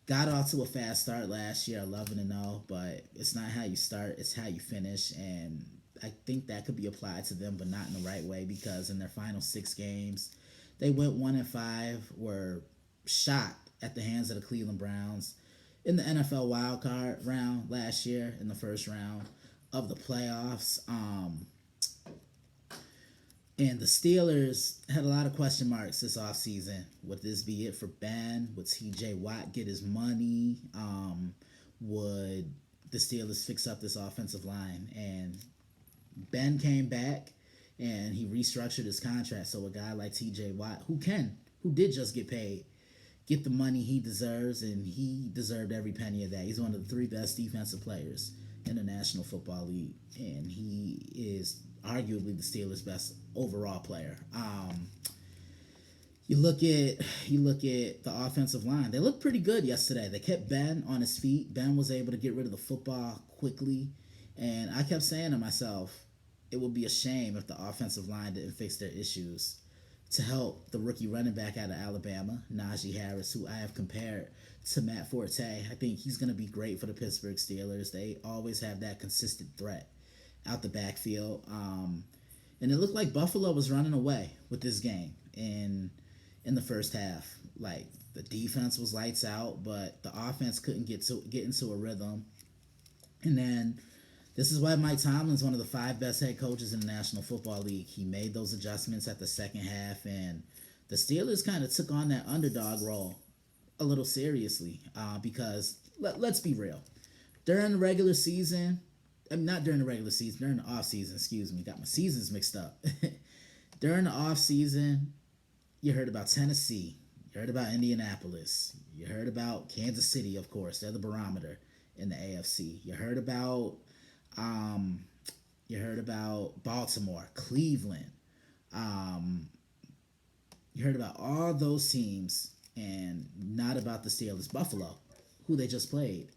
[SPEAKER 1] got off to a fast start last year, 11-0, but it's not how you start, it's how you finish, and I think that could be applied to them, but not in the right way, because in their final 6 games, they went 1-5, were shot at the hands of the Cleveland Browns in the NFL wildcard round last year, in the first round of the playoffs. And the Steelers had a lot of question marks this offseason. Would this be it for Ben? Would TJ Watt get his money? Would the Steelers fix up this offensive line? And Ben came back and he restructured his contract. So a guy like TJ Watt, who did just get paid, get the money he deserves, and he deserved every penny of that. He's one of the 3 best defensive players in the National Football League, and he is arguably the Steelers' best overall player. You look at the offensive line. They looked pretty good yesterday. They kept Ben on his feet. Ben was able to get rid of the football quickly, and I kept saying to myself, it would be a shame if the offensive line didn't fix their issues to help the rookie running back out of Alabama, Najee Harris, who I have compared to Matt Forte. I think he's going to be great for the Pittsburgh Steelers. They always have that consistent threat out the backfield. And it looked like Buffalo was running away with this game in the first half. Like, the defense was lights out, but the offense couldn't get into a rhythm. And then this is why Mike Tomlin's one of the 5 best head coaches in the National Football League. He made those adjustments at the second half, and the Steelers kind of took on that underdog role a little seriously because let's be real. During the regular season, I mean, not during the regular season, during the off season, excuse me, got my seasons mixed up. During the off season, you heard about Tennessee, you heard about Indianapolis, you heard about Kansas City, of course, they're the barometer in the AFC. Um, you heard about Baltimore, Cleveland. Um, you heard about all those teams, and not about the Steelers. Buffalo, who they just played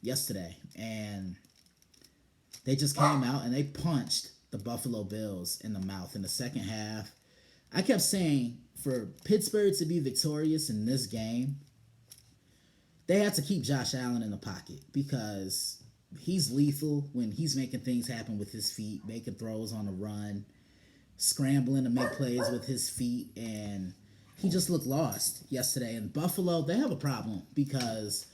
[SPEAKER 1] yesterday, and they just came out and they punched the Buffalo Bills in the mouth in the second half. I kept saying for Pittsburgh to be victorious in this game, they had to keep Josh Allen in the pocket because he's lethal when he's making things happen with his feet, making throws on the run, scrambling to make plays with his feet, and he just looked lost yesterday. And Buffalo, they have a problem because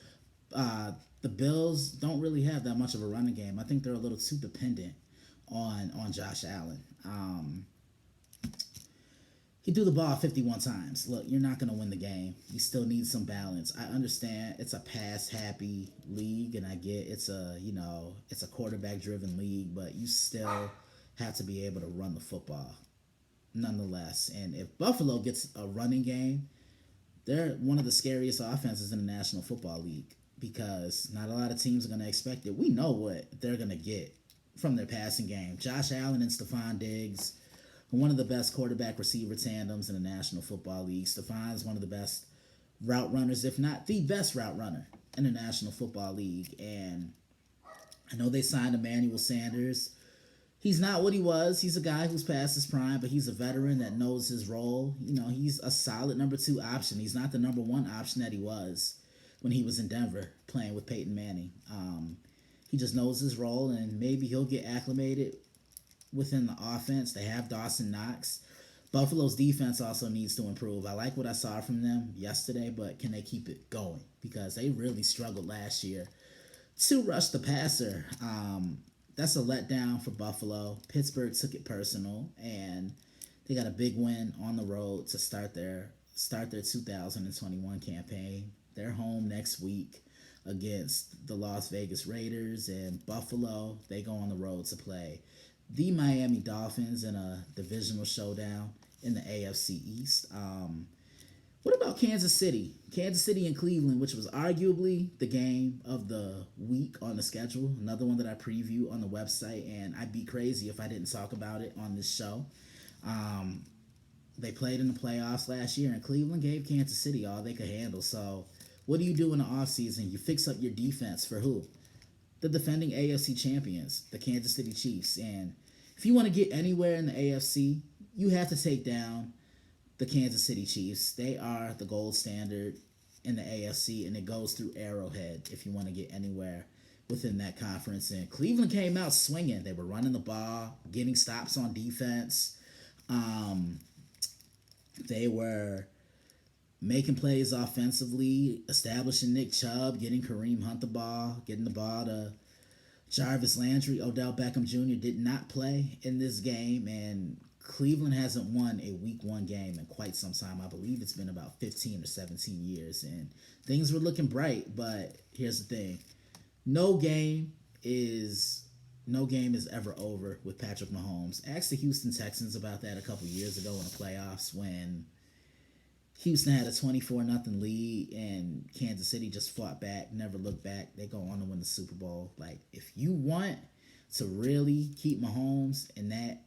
[SPEAKER 1] the Bills don't really have that much of a running game. I think they're a little too dependent on Josh Allen. He threw the ball 51 times. Look, you're not going to win the game. You still need some balance. I understand it's a pass happy league, and I get it's a quarterback driven league, but you still have to be able to run the football nonetheless. And if Buffalo gets a running game, they're one of the scariest offenses in the National Football League because not a lot of teams are going to expect it. We know what they're going to get from their passing game. Josh Allen and Stephon Diggs, one of the best quarterback receiver tandems in the National Football League. Stephon's one of the best route runners, if not the best route runner in the National Football League. And I know they signed Emmanuel Sanders. He's not what he was. He's a guy who's past his prime, but he's a veteran that knows his role. He's a solid number 2 option. He's not the number 1 option that he was when he was in Denver playing with Peyton Manning. He just knows his role, and maybe he'll get acclimated within the offense. They have Dawson Knox. Buffalo's defense also needs to improve. I like what I saw from them yesterday, but can they keep it going? Because they really struggled last year to rush the passer. That's a letdown for Buffalo. Pittsburgh took it personal, and they got a big win on the road to start their 2021 campaign. They're home next week against the Las Vegas Raiders, and Buffalo, they go on the road to play the Miami Dolphins in a divisional showdown in the AFC East. What about Kansas City? Kansas City and Cleveland, which was arguably the game of the week on the schedule. Another one that I preview on the website, and I'd be crazy if I didn't talk about it on this show. They played in the playoffs last year, and Cleveland gave Kansas City all they could handle. So what do you do in the offseason? You fix up your defense for who? The defending AFC champions, the Kansas City Chiefs. And if you want to get anywhere in the AFC, you have to take down the Kansas City Chiefs. They are the gold standard in the AFC, and it goes through Arrowhead if you want to get anywhere within that conference. And Cleveland came out swinging. They were running the ball, getting stops on defense. They were making plays offensively, establishing Nick Chubb, getting Kareem Hunt the ball, getting the ball to Jarvis Landry. Odell Beckham Jr. did not play in this game, and Cleveland hasn't won a week 1 game in quite some time. I believe it's been about 15 or 17 years, and things were looking bright, but here's the thing. No game is ever over with Patrick Mahomes. Ask the Houston Texans about that a couple years ago in the playoffs when Houston had a 24-0 lead and Kansas City just fought back, never looked back. They go on to win the Super Bowl. Like, if you want to really keep Mahomes and that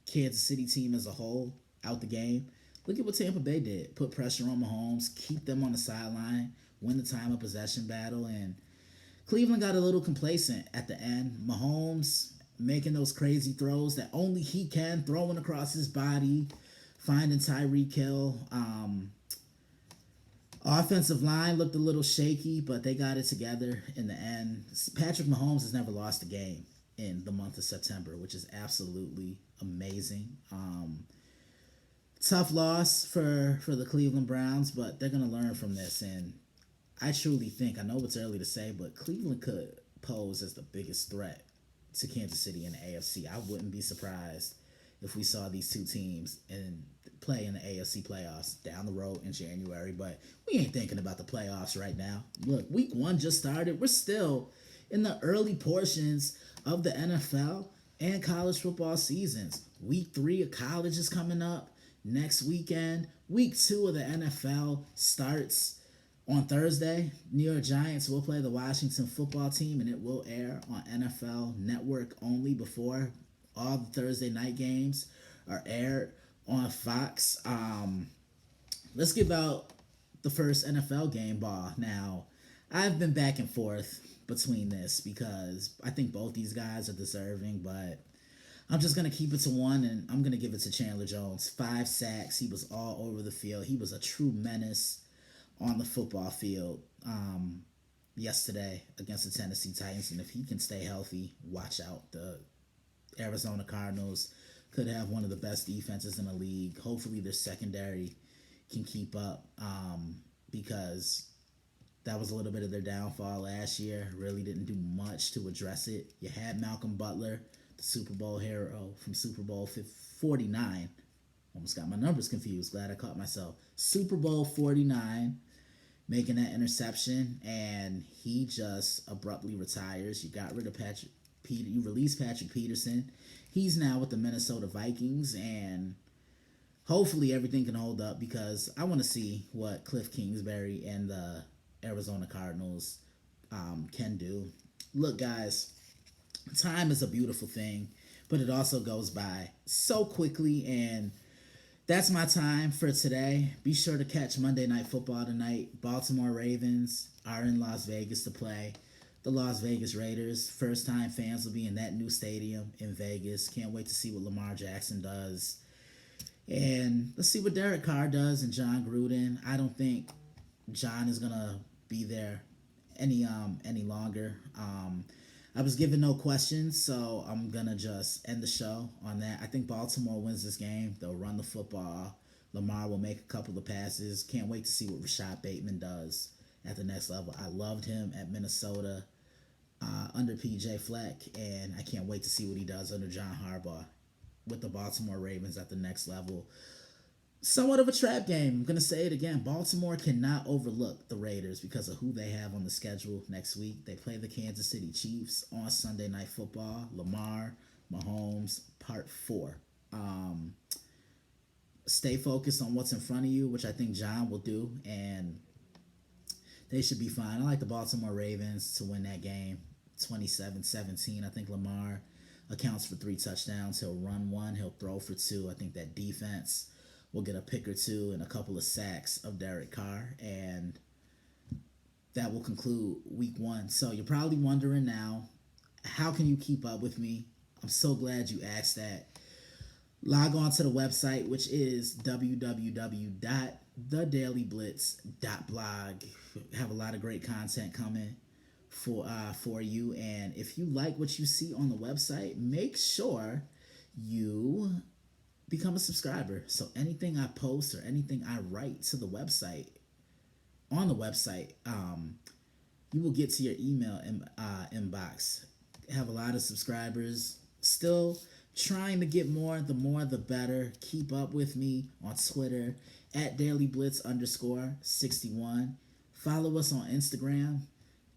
[SPEAKER 1] Kansas City team as a whole out the game, look at what Tampa Bay did. Put pressure on Mahomes, keep them on the sideline, win the time of possession battle, and Cleveland got a little complacent at the end. Mahomes making those crazy throws that only he can, throwing across his body, finding Tyreek Hill. Offensive line looked a little shaky, but they got it together in the end. Patrick Mahomes has never lost a game in the month of September, which is absolutely amazing. Tough loss for the Cleveland Browns, but they're going to learn from this. And I truly think, I know it's early to say, but Cleveland could pose as the biggest threat to Kansas City in the AFC. I wouldn't be surprised if we saw these two teams and play in the AFC playoffs down the road in January. But we ain't thinking about the playoffs right now. Look, week one just started. We're still in the early portions of the NFL and college football seasons. Week three of college is coming up next weekend. Week two of the NFL starts on Thursday. New York Giants will play the Washington football team, and it will air on NFL Network only before all the Thursday night games are aired on Fox. Let's give out the first NFL game ball. Now, I've been back and forth between this because I think both these guys are deserving, but I'm just going to keep it to one, and I'm going to give it to Chandler Jones. 5 sacks. He was all over the field. He was a true menace on the football field yesterday against the Tennessee Titans. And if he can stay healthy, watch out. The Arizona Cardinals could have one of the best defenses in the league. Hopefully their secondary can keep up because that was a little bit of their downfall last year. Really didn't do much to address it. You had Malcolm Butler, the Super Bowl hero from Super Bowl 49. Almost got my numbers confused. Glad I caught myself. Super Bowl 49, making that interception, and he just abruptly retires. You got rid of you released Patrick Peterson. He's now with the Minnesota Vikings, and hopefully everything can hold up because I want to see what Cliff Kingsbury and the Arizona Cardinals can do. Look, guys, time is a beautiful thing, but it also goes by so quickly, and that's my time for today. Be sure to catch Monday Night Football tonight. Baltimore Ravens are in Las Vegas to play the Las Vegas Raiders. First time fans will be in that new stadium in Vegas. Can't wait to see what Lamar Jackson does. And let's see what Derek Carr does and John Gruden. I don't think John is going to be there any longer. I was given no questions, so I'm going to just end the show on that. I think Baltimore wins this game. They'll run the football. Lamar will make a couple of passes. Can't wait to see what Rashad Bateman does at the next level. I loved him at Minnesota under P.J. Fleck, and I can't wait to see what he does under John Harbaugh with the Baltimore Ravens at the next level. Somewhat of a trap game. I'm going to say it again. Baltimore cannot overlook the Raiders because of who they have on the schedule next week. They play the Kansas City Chiefs on Sunday Night Football. Lamar, Mahomes, Part 4. Stay focused on what's in front of you, which I think John will do, and they should be fine. I like the Baltimore Ravens to win that game 27-17. I think Lamar accounts for 3 touchdowns. He'll run 1. He'll throw for 2. I think that defense will get a pick or 2 and a couple of sacks of Derek Carr, and that will conclude week 1. So you're probably wondering now, how can you keep up with me? I'm so glad you asked that. Log on to the website, which is www.thedailyblitz.blog. Have a lot of great content coming for you, and if you like what you see on the website, make sure you become a subscriber. So anything I post or anything I write to the website, on the website, you will get to your email inbox. Have a lot of subscribers. Still trying to get more. The more, the better. Keep up with me on Twitter at DailyBlitz_61. Follow us on Instagram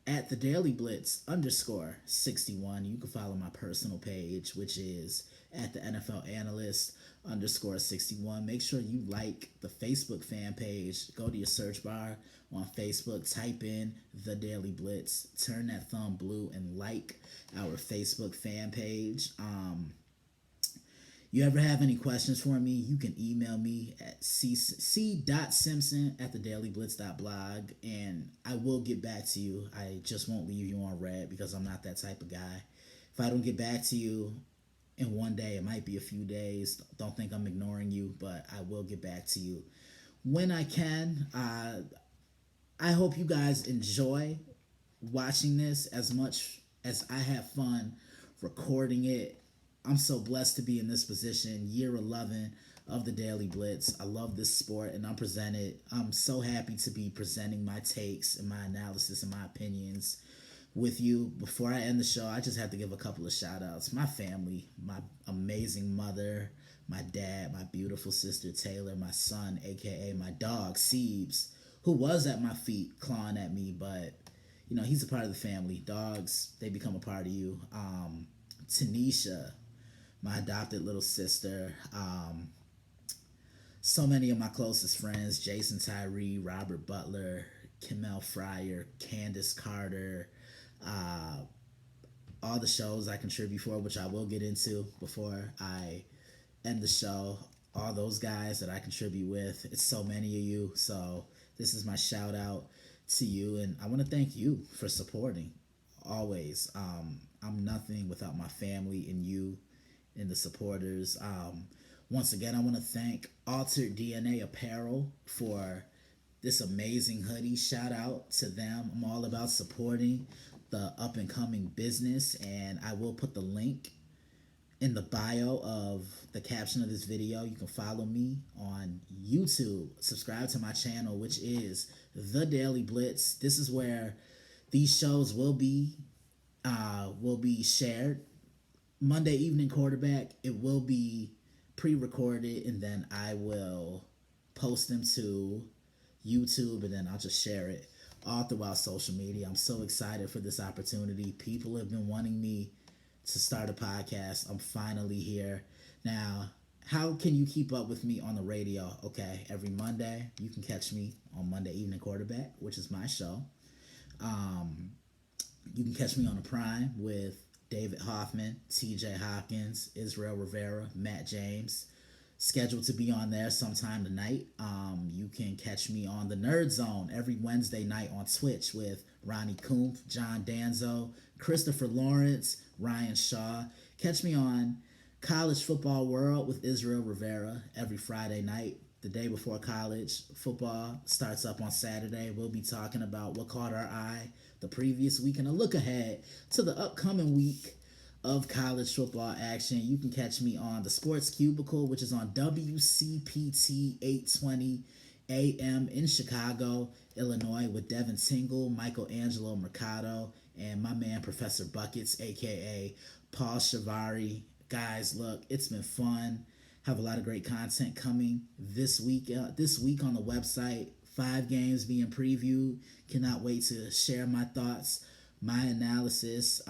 [SPEAKER 1] at the DailyBlitz_61. You can follow my personal page, which is at the NFL Analyst _61. Make sure you like the Facebook fan page. Go to your search bar on Facebook, type in The Daily Blitz, turn that thumb blue, and like our Facebook fan page. You ever have any questions for me, you can email me at c.simpson@thedailyblitz.blog, and I will get back to you. I just won't leave you on red because I'm not that type of guy. If I don't get back to you in one day, it might be a few days. Don't think I'm ignoring you, but I will get back to you when I can. I hope you guys enjoy watching this as much as I have fun recording it. I'm so blessed to be in this position, year 11 of the Daily Blitz. I love this sport, and I'm so happy to be presenting my takes and my analysis and my opinions with you. Before I end the show, I just have to give a couple of shout outs. My family, my amazing mother, my dad, my beautiful sister Taylor, my son, aka my dog Siebes, who was at my feet clawing at me, but you know, he's a part of the family. Dogs, they become a part of you. Tanisha, my adopted little sister. So many of my closest friends, Jason Tyree, Robert Butler, Kimmel Fryer, Candace Carter, uh, all the shows I contribute for, which I will get into before I end the show. All those guys that I contribute with, it's so many of you. So this is my shout out to you, and I want to thank you for supporting always. I'm nothing without my family and you and the supporters. Once again, I want to thank Altered DNA Apparel for this amazing hoodie. Shout out to them. I'm all about supporting the up and coming business, and I will put the link in the bio of the caption of this video. You can follow me on YouTube. Subscribe to my channel, which is The Daily Blitz. This is where these shows will be shared. Monday Evening Quarterback, it will be pre-recorded, and then I will post them to YouTube, and then I'll just share it all throughout social media. I'm so excited for this opportunity. People have been wanting me to start a podcast. I'm finally here. Now, how can you keep up with me on the radio? Okay, every Monday, you can catch me on Monday Evening Quarterback, which is my show. You can catch me on the Prime with David Hoffman, TJ Hopkins, Israel Rivera, Matt James. Scheduled to be on there sometime tonight. You can catch me on the Nerd Zone every Wednesday night on Twitch with Ronnie Kumpf, John Danzo, Christopher Lawrence, Ryan Shaw. Catch me on College Football World with Israel Rivera every Friday night. The day before college football starts up on Saturday, we'll be talking about what caught our eye the previous week and a look ahead to the upcoming week of college football action. You can catch me on the Sports Cubicle, which is on WCPT 820 AM in Chicago, Illinois, with Devin Tingle, Michelangelo Mercado, and my man Professor Buckets, aka Paul Shavari. Guys, look, it's been fun. Have a lot of great content coming this week. This week on the website, 5 games being previewed. Cannot wait to share my thoughts, my analysis.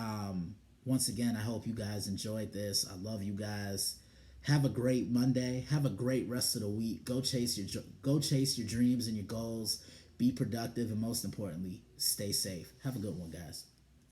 [SPEAKER 1] Once again, I hope you guys enjoyed this. I love you guys. Have a great Monday. Have a great rest of the week. Go chase your dreams and your goals. Be productive, and most importantly, stay safe. Have a good one, guys.